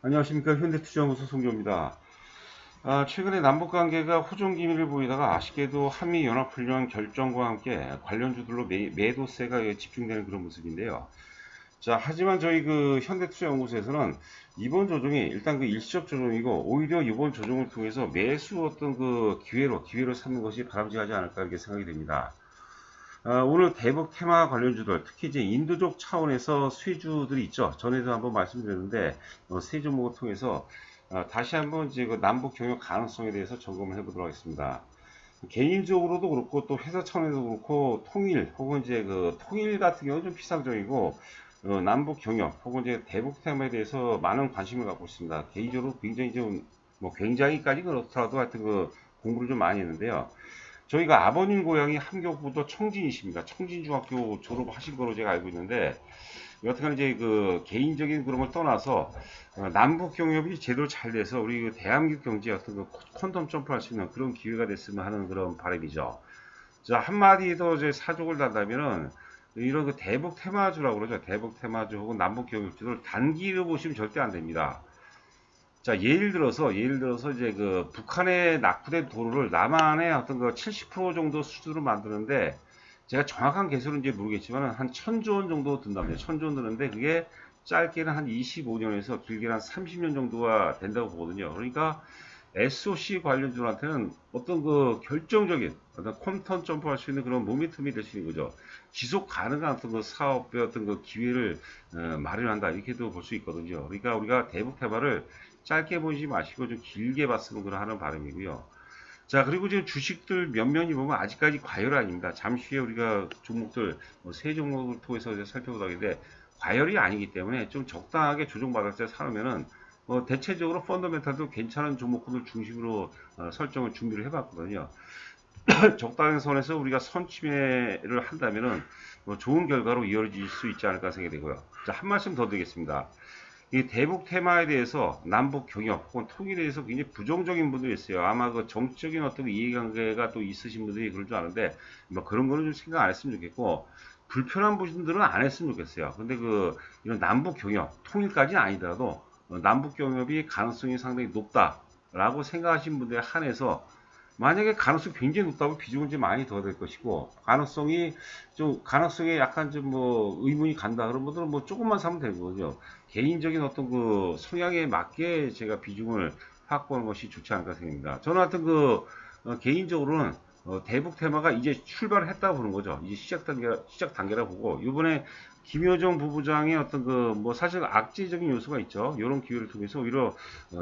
안녕하십니까. 현대투자연구소 송조입니다. 최근에 남북관계가 호종기미를 보이다가 아쉽게도 한미연합훈련 결정과 함께 관련주들로 매도세가 집중되는 그런 모습인데요. 자, 하지만 저희 그 현대투자연구소에서는 이번 조정이 일단 그 일시적 조정이고 오히려 이번 조정을 통해서 매수 어떤 그 기회로 삼는 것이 바람직하지 않을까 이렇게 생각이 됩니다. 오늘 대북 테마 관련주들, 특히 이제 인도적 차원에서 수혜주들이 있죠. 전에도 한번 말씀드렸는데, 세 종목을 통해서 다시 한번 이제 그 남북 경협 가능성에 대해서 점검을 해보도록 하겠습니다. 개인적으로도 그렇고 또 회사 차원에도 그렇고 통일 혹은 이제 그 통일 같은 경우는 좀 피상적이고 남북 경협 혹은 이제 대북 테마에 대해서 많은 관심을 갖고 있습니다. 개인적으로 굉장히 좀 뭐 굉장히까지 그렇더라도 하여튼 그 공부를 좀 많이 했는데요. 저희가 아버님 고향이 함경북도 청진이십니다. 청진중학교 졸업하신 거로 제가 알고 있는데 여튼간 이제 그 개인적인 그런 걸 떠나서 남북 경협이 제대로 잘 돼서 우리 그 대한민국 경제에 어떤 그 퀀텀 점프할 수 있는 그런 기회가 됐으면 하는 그런 바람이죠. 자, 한마디 더 이제 사족을 단다면은 이런 그 대북 테마주라고 그러죠. 대북 테마주 혹은 남북 경협주를 단기로 보시면 절대 안 됩니다. 자, 예를 들어서 이제 그 북한에 낙후된 도로를 남한의 어떤 그 70% 정도 수준으로 만드는데 제가 정확한 개수는 이제 모르겠지만 한 1000조 원 정도 든답니다. 1000조 원 드는데 그게 짧게는 한 25년에서 길게는 한 30년 정도가 된다고 보거든요. 그러니까 SOC 관련주한테는 어떤 그 결정적인 어떤 퀀텀 점프할 수 있는 그런 모멘텀이 될 수 있는 거죠. 지속 가능한 어떤 그 사업의 어떤 그 기회를 마련한다 이렇게도 볼 수 있거든요. 그러니까 우리가 대북 테마를 짧게 보지 마시고 좀 길게 봤으면 그런 하는 바람이고요. 자, 그리고 지금 주식들 면면이 보면 아직까지 과열 아닙니다. 잠시 후에 우리가 종목들 세 종목을 통해서 살펴보다 하는데 과열이 아니기 때문에 좀 적당하게 조정받을 때 사놓으면은 대체적으로 펀더멘탈도 괜찮은 종목들 중심으로 설정을 준비를 해봤거든요. 적당한 선에서 우리가 선취매를 한다면은 좋은 결과로 이어질 수 있지 않을까 생각이 되고요. 자, 한 말씀 더 드리겠습니다. 이 대북 테마에 대해서 남북 경협 혹은 통일에 대해서 굉장히 부정적인 분들이 있어요. 아마 그 정치적인 어떤 이해관계가 또 있으신 분들이 그럴 줄 아는데 뭐 그런 거는 좀 생각 안 했으면 좋겠고 불편한 분들은 안 했으면 좋겠어요. 근데 그 이런 남북 경협 통일까지는 아니더라도 남북 경협이 가능성이 상당히 높다라고 생각하시는 분들에 한해서 만약에 가능성이 굉장히 높다면 비중은 좀 많이 더 될 것이고 가능성에 약간 좀 뭐 의문이 간다 그런 분들은 뭐 조금만 사면 되는 거죠. 개인적인 어떤 그 성향에 맞게 제가 비중을 확보하는 것이 좋지 않을까 생각합니다. 저는 하여튼 그 개인적으로는 대북 테마가 이제 출발을 했다고 보는 거죠. 이제 시작 단계라 보고 이번에 김여정 부부장의 어떤 그 뭐 사실 악재적인 요소가 있죠. 이런 기회를 통해서 오히려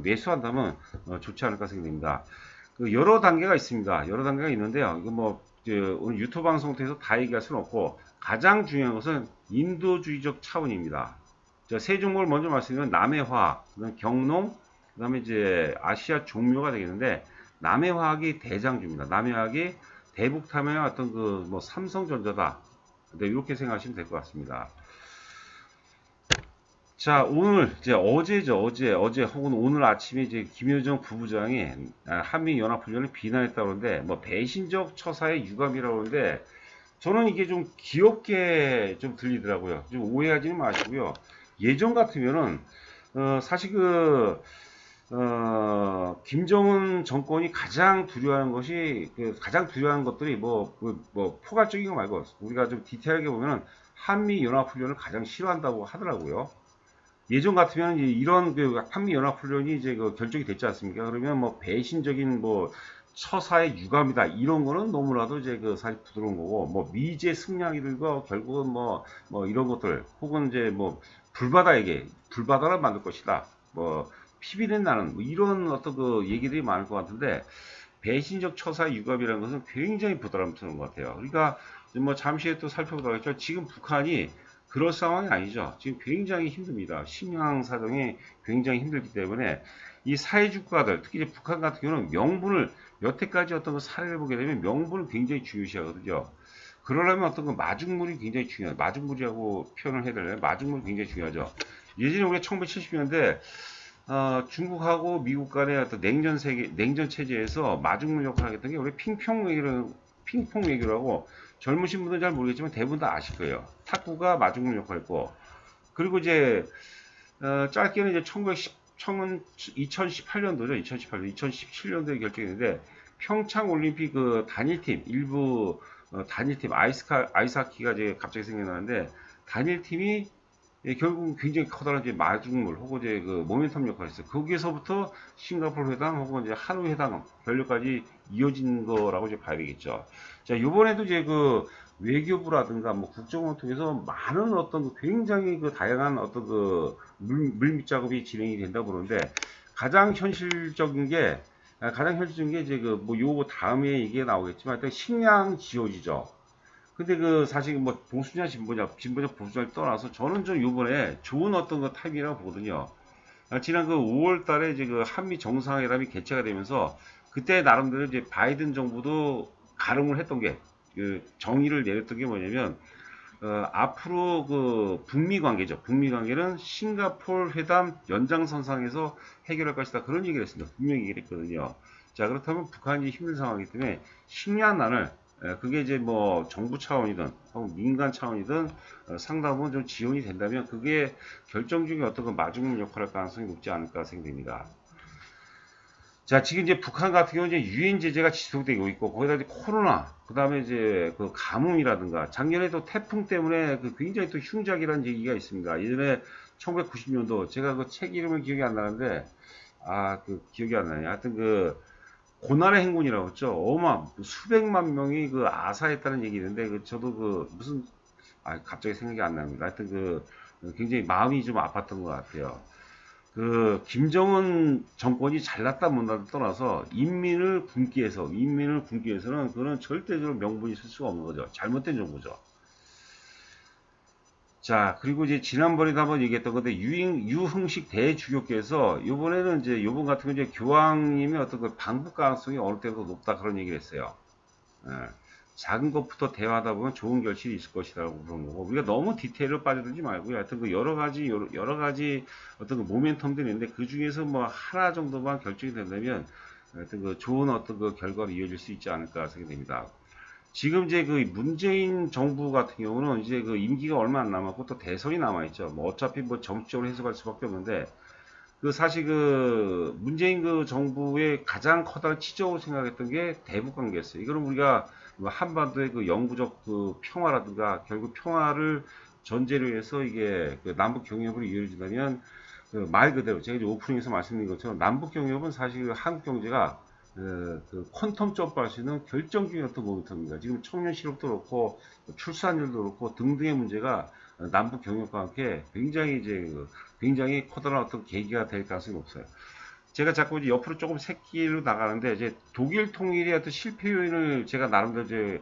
매수한다면 좋지 않을까 생각됩니다. 그 여러 단계가 있습니다. 여러 단계가 있는데요. 이거 뭐 오늘 유튜브 방송 통해서 다 얘기할 수는 없고 가장 중요한 것은 인도주의적 차원입니다. 세 종목을 먼저 말씀드리면 남해화학, 그다음 경농, 그다음에 이제 아시아 종묘가 되겠는데 남해화학이 대장주입니다. 남해화학이 대북타면의 어떤 그 뭐 삼성전자다. 이렇게 생각하시면 될 것 같습니다. 자, 오늘 이제 어제죠. 어제 혹은 오늘 아침에 이제 김여정 부부장이 한미 연합훈련을 비난했다고 하는데 뭐 배신적 처사의 유감이라고 하는데 저는 이게 좀 귀엽게 좀 들리더라고요. 좀 오해하지는 마시고요. 예전 같으면은 사실 김정은 정권이 가장 두려워하는 것이 가장 두려워하는 것들이 뭐 포괄적인 거 말고 우리가 좀 디테일하게 보면은 한미 연합훈련을 가장 싫어한다고 하더라고요. 예전 같으면 이런 그 한미 연합훈련이 이제 그 결정이 됐지 않습니까? 그러면 뭐 배신적인 뭐 처사의 유감이다 이런 거는 너무나도 이제 그 사실 부드러운 거고 뭐 미제 승량이들과 결국은 뭐 이런 것들 혹은 이제 뭐 불바다를 만들 것이다 뭐 피비는 나는 뭐 이런 어떤 그 얘기들이 많을 것 같은데 배신적 처사의 유감이라는 것은 굉장히 부담스러운 것 같아요. 그러니까 뭐 잠시 후에 또 살펴보도록 하겠죠. 지금 북한이 그럴 상황이 아니죠. 지금 굉장히 힘듭니다. 식량 사정이 굉장히 힘들기 때문에 이 사회주 국가들, 특히 이제 북한 같은 경우는 명분을 여태까지 어떤 그 사례를 보게 되면 명분을 굉장히 중요시하거든요. 그러려면 어떤 그 마중물이 굉장히 중요해요. 마중물이라고 표현을 해야 되나요? 마중물이 굉장히 중요하죠. 예전에 우리가 1970년대 중국하고 미국 간의 어떤 냉전 체제에서 마중물 역할을 했던 게 우리 핑퐁 외교라고 젊으신 분들은 잘 모르겠지만 대부분 다 아실 거예요. 탁구가 마중물 역할을 했고, 그리고 이제 짧게는 이제 청은 2018년도죠. 2018년, 2017년도에 결정했는데 평창 올림픽 그 단일팀 일부 단일팀 아이스하키가 이제 갑자기 생겨나는데 단일팀이 결국 굉장히 커다란 이제 마중물 혹은 이제 그 모멘텀 역할을 했어요. 거기에서부터 싱가포르 회담 혹은 이제 한우 회담 결렬까지 이어진 거라고 이제 봐야 되겠죠. 자, 이번에도 이제 그 외교부라든가 뭐 국정원을 통해서 많은 어떤 굉장히 그 다양한 어떤 그 물밑 작업이 진행이 된다고 그러는데 가장 현실적인 게 이제 그 뭐 요거 다음에 이게 나오겠지만 일단 식량 지원이죠. 근데 그 사실 뭐 보수냐 진보냐 보수냐를 떠나서 저는 좀 요번에 좋은 어떤 그 타임이라고 보거든요. 지난 그 5월 달에 이제 그 한미 정상회담이 개최가 되면서 그때 나름대로 이제 바이든 정부도 가름을 했던 게 그 정의를 내렸던 게 뭐냐면 앞으로 그 북미 관계죠. 북미 관계는 싱가포르 회담 연장선상에서 해결할 것이다. 그런 얘기를 했습니다. 분명히 얘기를 했거든요. 자, 그렇다면 북한이 힘든 상황이기 때문에 식량난을 그게 이제 뭐 정부 차원이든 혹은 민간 차원이든 상당부분 좀 지원이 된다면 그게 결정적인 어떤 그 마중물 역할을 할 가능성이 높지 않을까 생각됩니다. 자, 지금 이제 북한 같은 경우는 이제 유엔 제재가 지속되고 있고, 거기다 이제 코로나, 그 다음에 이제 그 가뭄이라든가, 작년에도 태풍 때문에 그 굉장히 또 흉작이라는 얘기가 있습니다. 예전에 1990년도, 제가 그 책 이름을 기억이 안 나는데, 그 기억이 안 나네요. 하여튼 그, 고난의 행군이라고 했죠. 수백만 명이 그 아사했다는 얘기 있는데, 저도 그 무슨, 갑자기 생각이 안 납니다. 하여튼 굉장히 마음이 좀 아팠던 것 같아요. 그 김정은 정권이 잘났다 못났다 떠나서 인민을 굶기 위해서는 그거는 절대적으로 명분이 있을 수가 없는 거죠. 잘못된 정부죠. 자, 그리고 이제 지난번에도 한번 얘기했던 건데 유흥식 대주교께서 이번에는 이제 요번 같은 경우 이제 교황님의 어떤 그 방북 가능성이 어느 때보다 높다 그런 얘기를 했어요. 예. 작은 것부터 대화하다 보면 좋은 결실이 있을 것이라고 그런 거고 우리가 너무 디테일로 빠져들지 말고요. 하여튼 그 여러 가지 어떤 그 모멘텀들이 있는데 그 중에서 뭐 하나 정도만 결정이 된다면 하여튼 그 좋은 어떤 그 결과로 이어질 수 있지 않을까 생각됩니다. 지금 이제 그 문재인 정부 같은 경우는 이제 그 임기가 얼마 안 남았고 또 대선이 남아있죠. 뭐 어차피 뭐 정치적으로 해석할 수밖에 없는데 그 사실 그 문재인 그 정부의 가장 커다란 치적으로 생각했던 게 대북 관계였어요. 이거는 우리가 뭐 한반도의 그 영구적 그 평화라든가 결국 평화를 전제로 해서 이게 그 남북 경협으로 이루어진다면 그 말 그대로 제가 이제 오프닝에서 말씀드린 것처럼 남북 경협은 사실 그 한국 경제가 그 퀀텀 점프할 수 있는 결정적인 어떤 모멘텀입니다. 지금 청년 실업도 그렇고 출산율도 그렇고 등등의 문제가 남북 경협과 함께 굉장히 굉장히 커다란 어떤 계기가 될 가능성이 없어요. 제가 자꾸 이제 옆으로 조금 새끼로 나가는데 이제 독일 통일의 어떤 실패 요인을 제가 나름대로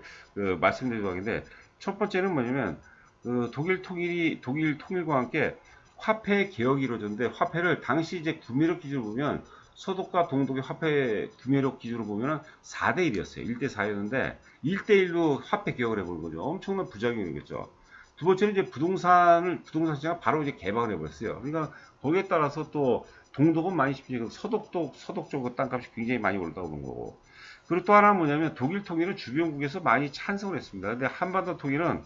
말씀드리려고 하는데 첫 번째는 뭐냐면 독일 통일과 함께 화폐 개혁이 이루어졌는데 화폐를 당시 이제 구매력 기준으로 보면 서독과 동독의 화폐 구매력 기준으로 보면 4대 1이었어요. 1대 4였는데 1대 1로 화폐 개혁을 해버린 거죠. 엄청난 부작용이겠죠. 두 번째는 이제 부동산 시장 바로 이제 개방을 해버렸어요. 그러니까 거기에 따라서 또 동독은 많이 심지어 서독 쪽 땅값이 굉장히 많이 올랐다고 보는 거고. 그리고 또 하나는 뭐냐면 독일 통일은 주변국에서 많이 찬성을 했습니다. 근데 한반도 통일은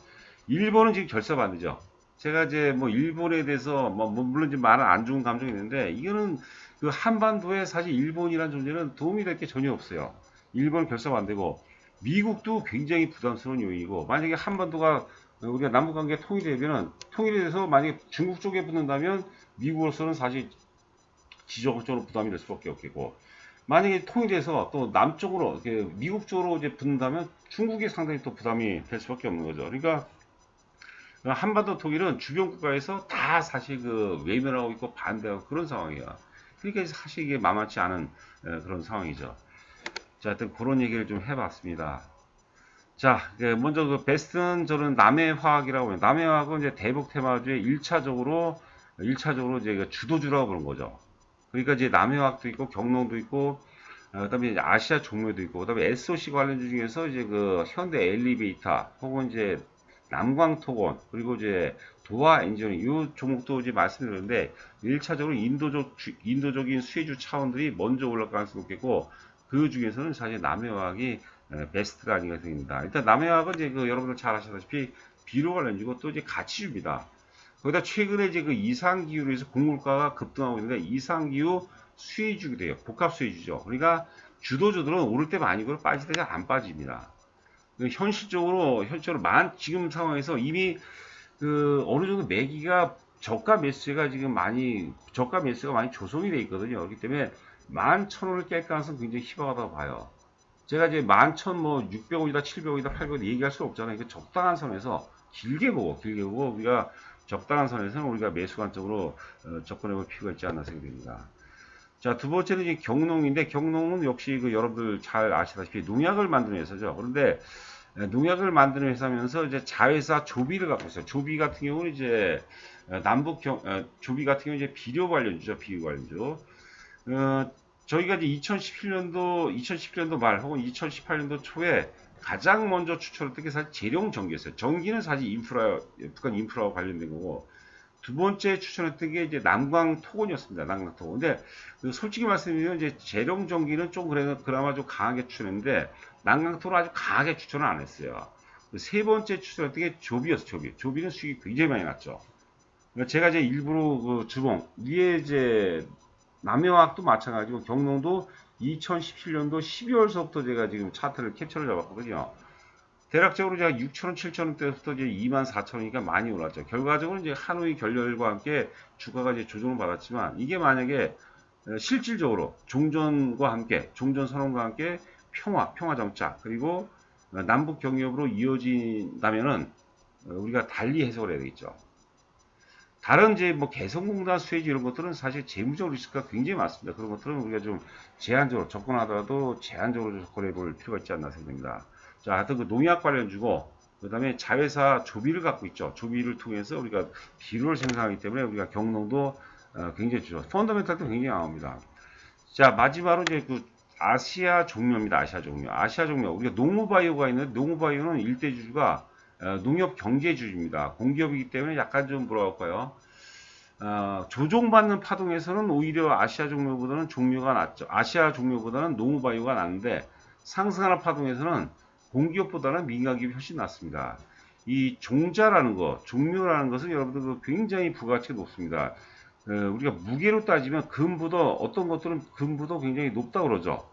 일본은 지금 결사반대죠. 제가 이제 뭐 일본에 대해서 뭐 물론 이제 많은 안 좋은 감정이 있는데 이거는 그 한반도에 사실 일본이라는 존재는 도움이 될 게 전혀 없어요. 일본 결사반대고 미국도 굉장히 부담스러운 요인이고 만약에 한반도가 우리가 남북관계 통일이 돼서 만약에 중국 쪽에 붙는다면 미국으로서는 사실 지정적으로 부담이 될 수밖에 없겠고 만약에 통일돼서 또 남쪽으로 미국 쪽으로 이제 붙는다면 중국이 상당히 또 부담이 될 수밖에 없는 거죠. 그러니까 한반도 통일은 주변 국가에서 다 사실 외면하고 있고 반대하고 그런 상황이에요. 그러니까 사실 이게 만만치 않은 그런 상황이죠. 자, 하여튼 그런 얘기를 좀 해봤습니다. 자, 먼저 그 베스트는 저는 남해화학이라고 해요. 남해화학은 이제 대북 테마주의 1차적으로 이제 주도주라고 보는 거죠. 그러니까 이제 남해화학도 있고 경농도 있고 그다음에 이제 아시아 종묘도 있고 그다음에 SOC 관련주 중에서 이제 그 현대 엘리베이터 혹은 이제 남광토건 그리고 이제 도화 엔지니어링 이 종목도 이제 말씀드렸는데 1차적으로 인도적인 수혜주 차원들이 먼저 올라갈 가능성이 높겠고 그 중에서는 사실 남해화학이 베스트가 아닌가 생각합니다. 일단 남해화학은 이제 여러분들 잘 아시다시피 비료 관련주고 또 이제 가치주입니다. 거기다 최근에 이제 그 이상기후로 해서 곡물가가 급등하고 있는데 이상기후 수혜주게 돼요. 복합 수혜주죠. 그러니까 주도주들은 오를 때 많이 오르고 빠질 때 잘 안 빠집니다. 현실적으로 지금 상황에서 이미 그 어느 정도 매기가 저가 매수가 많이 조성이 돼 있거든요. 그렇기 때문에 11,000원을 깰 가능성 굉장히 희박하다고 봐요. 제가 이제 11,000 뭐 600원이다 700원이다 800원 얘기할 수 없잖아요. 그 적당한 선에서 길게 보고 우리가 적당한 선에서는 우리가 매수 관점으로 접근해 볼 필요가 있지 않나 생각됩니다. 자, 두 번째는 이제 경농인데, 경농은 역시 그 여러분들 잘 아시다시피 농약을 만드는 회사죠. 그런데 농약을 만드는 회사면서 이제 자회사 조비를 갖고 있어요. 조비 같은 경우는 이제 조비 같은 경우는 이제 비료 관련주죠. 비료 관련주. 저희가 이제 2017년도 말 혹은 2018년도 초에 가장 먼저 추천했던 게 사실 재룡전기였어요. 전기는 사실 북한 인프라와 관련된 거고, 두 번째 추천했던 게 이제 남광토건이었습니다. 남광토건. 근데 솔직히 말씀드리면 이제 재룡전기는 좀 그나마 좀 강하게 추천했는데 남광토는 아주 강하게 추천을 안 했어요. 세 번째 추천했던 게 조비였어요. 조비는 수익이 굉장히 많이 났죠. 그러니까 제가 이제 일부러 그 주봉 위에 이제 남해화학도 마찬가지고 경농도 2017년도 12월서부터 제가 지금 차트를 캡처를 잡았거든요. 대략적으로 제가 6,000원, 7,000원 때부터 이제 24,000원이니까 많이 올랐죠. 결과적으로 이제 하노이 결렬과 함께 주가가 이제 조정을 받았지만 이게 만약에 실질적으로 종전 선언과 함께 평화 정착 그리고 남북 경협으로 이어진다면은 우리가 달리 해석을 해야 되겠죠. 다른 이제 뭐 개성공단 수혜주 이런 것들은 사실 재무적 리스크가 굉장히 많습니다. 그런 것들은 우리가 좀 제한적으로 접근하더라도 제한적으로 접근해 볼 필요가 있지 않나 생각됩니다. 자, 하여튼 그 농약 관련주고 그 다음에 자회사 조비를 갖고 있죠. 조비를 통해서 우리가 비료를 생산하기 때문에 우리가 경농도 굉장히 좋죠. 펀더멘탈도 굉장히 강합니다. 자, 마지막으로 이제 그 아시아 종묘입니다. 아시아 종묘. 우리가 농우바이오가 있는데 농우바이오는 일대주주가 농협 경제주주입니다. 공기업이기 때문에 약간 좀 뭐라 할까요? 조종받는 파동에서는 오히려 아시아 종묘보다는 농우바이오가 낫는데 상승하는 파동에서는 공기업보다는 민간기업이 훨씬 낫습니다. 이 종묘라는 것은 여러분들 굉장히 부가가치가 높습니다. 우리가 무게로 따지면 어떤 것들은 금보도 굉장히 높다고 그러죠.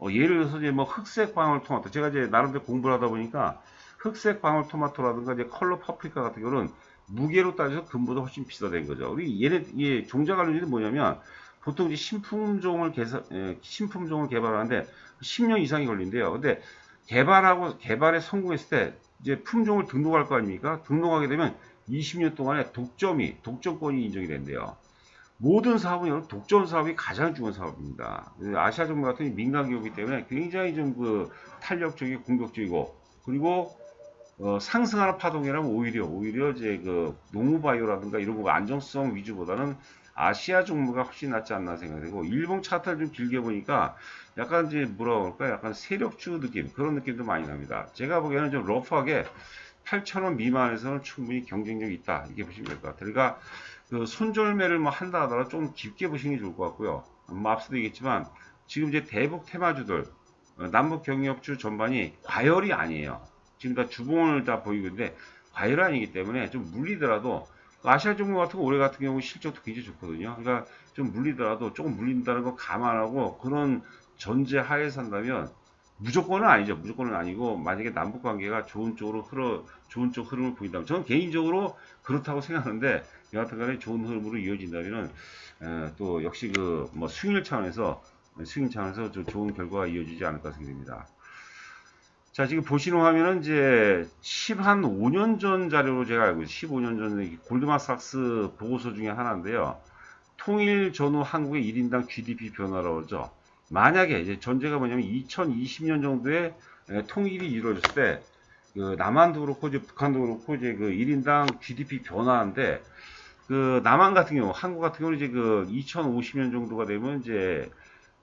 예를 들어서 이제 뭐 흑색 방울토마토, 제가 이제 나름대로 공부를 하다 보니까 흑색 방울토마토라든가 이제 컬러 파프리카 같은 경우는 무게로 따져서 금보다 훨씬 비싸다는 거죠. 우리 종자 관련주는 뭐냐면 보통 이제 신품종을 개발하는데 10년 이상이 걸린대요. 근데 개발에 성공했을 때 이제 품종을 등록할 거 아닙니까? 등록하게 되면 20년 동안에 독점권이 인정이 된대요. 모든 사업은 여러분 독점 사업이 가장 중요한 사업입니다. 아시아정부 같은 민간기업이기 때문에 굉장히 좀 그 탄력적이고 공격적이고 그리고 상승하는 파동이라면 오히려 이제 그 농우바이오라든가 이런 거 안정성 위주보다는 아시아 종목가 훨씬 낫지 않나 생각되고 일본 차트를 좀 길게 보니까 약간 이제 뭐라 그럴까 약간 세력주 느낌 그런 느낌도 많이 납니다. 제가 보기에는 좀 러프하게 8,000원 미만에서는 충분히 경쟁력이 있다 이렇게 보시면 될 것 같아요. 그러니까 그 손절매를 뭐 한다 하더라도 좀 깊게 보시는 게 좋을 것 같고요. 뭐 앞서도 얘기했지만 지금 이제 대북 테마주들 남북 경협주 전반이 과열이 아니에요. 지금 다 주봉을 다 보이고 있는데 과열이 아니기 때문에 좀 물리더라도 아시아 종목 같은 거 올해 같은 경우 실적도 굉장히 좋거든요. 그러니까 좀 물리더라도 조금 물린다는 거 감안하고 그런 전제 하에 산다면 무조건은 아니죠. 무조건은 아니고 만약에 남북 관계가 좋은 쪽 흐름을 보인다면 저는 개인적으로 그렇다고 생각하는데 여하튼간에 좋은 흐름으로 이어진다면은 또 역시 그 뭐 수익률 차원에서 좀 좋은 결과가 이어지지 않을까 생각됩니다. 자, 지금 보시는 화면은 이제 5년 전 자료로 제가 알고 있어요. 15년 전 골드만삭스 보고서 중에 하나인데요. 통일 전후 한국의 1인당 GDP 변화라고 그러죠. 만약에 이제 전제가 뭐냐면 2020년 정도에 통일이 이루어졌을 때 그 남한도 그렇고 이제 북한도 그렇고 이제 그 1인당 GDP 변화인데 그 남한 같은 경우 한국 같은 경우는 이제 그 2050년 정도가 되면 이제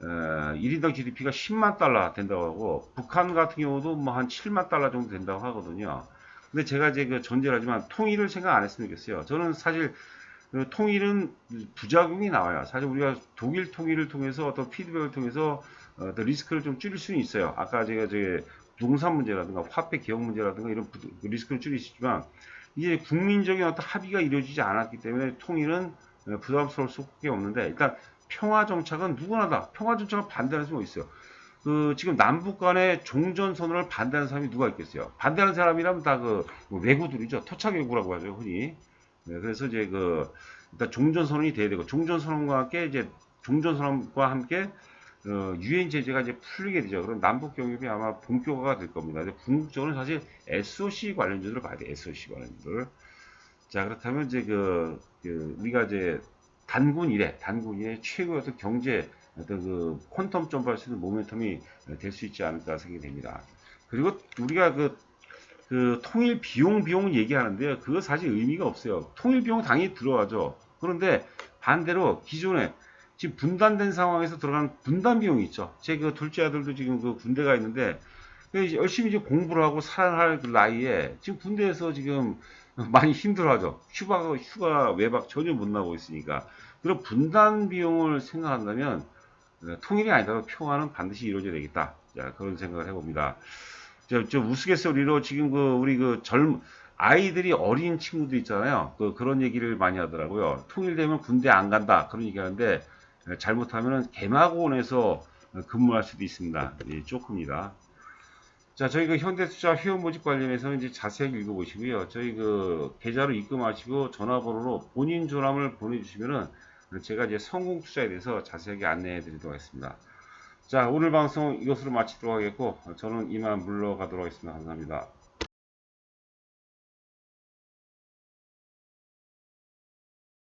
1인당 GDP가 10만 달러 된다고 하고 북한 같은 경우도 뭐 한 7만 달러 정도 된다고 하거든요. 근데 제가 이제 그 전제를 하지만 통일을 생각 안 했으면 좋겠어요. 저는 사실 그 통일은 부작용이 나와요. 사실 우리가 독일 통일을 통해서 어떤 피드백을 통해서 리스크를 좀 줄일 수는 있어요. 아까 제가 농산 문제라든가 화폐 개혁 문제라든가 이런 리스크를 줄일 수 있지만 이제 국민적인 어떤 합의가 이루어지지 않았기 때문에 통일은 부담스러울 수밖에 없는데, 일단 평화 정착은 누구나 다 평화 정착을 반대하는 사람이 있어요. 지금 남북 간의 종전 선언을 반대하는 사람이 누가 있겠어요? 반대하는 사람이라면 다 왜구들이죠. 토착 왜구라고 하죠, 흔히. 네, 그래서 이제 일단 종전 선언이 돼야 되고, 종전 선언과 함께 이제 종전 선언과 함께 유엔 제재가 이제 풀리게 되죠. 그럼 남북 경협이 아마 본격화가 될 겁니다. 근데 궁극적으로는 사실 SOC 관련주들을 봐야 돼. SOC 관련주들. 자, 그렇다면 이제 우리가 이제 단군 이래 최고의 어떤 경제 어떤 퀀텀 점프할 수 있는 모멘텀이 될 수 있지 않을까 생각이 됩니다. 그리고 우리가 통일 비용을 얘기하는데요. 그거 사실 의미가 없어요. 통일 비용 당연히 들어가죠. 그런데 반대로 기존에 지금 분단된 상황에서 들어가는 분단 비용이 있죠. 제 둘째 아들도 지금 군대가 있는데 열심히 이제 공부를 하고 살아날 나이에 지금 군대에서 지금 많이 힘들어하죠. 휴가 외박 전혀 못 나고 있으니까. 그런 분단 비용을 생각한다면 통일이 아니더라도 평화는 반드시 이루어져야 되겠다. 자, 그런 생각을 해봅니다. 저 우스갯소리로 지금 우리 아이들이 어린 친구들 있잖아요. 그런 얘기를 많이 하더라고요. 통일되면 군대 안 간다. 그런 얘기 하는데 잘못하면 개마고원에서 근무할 수도 있습니다. 예, 조금이다. 자, 저희 현대투자 회원 모집 관련해서는 이제 자세하게 읽어보시고요. 저희 계좌로 입금하시고 전화번호로 본인 전화를 보내주시면은 제가 이제 성공 투자에 대해서 자세하게 안내해 드리도록 하겠습니다. 자, 오늘 방송 이것으로 마치도록 하겠고, 저는 이만 물러가도록 하겠습니다. 감사합니다.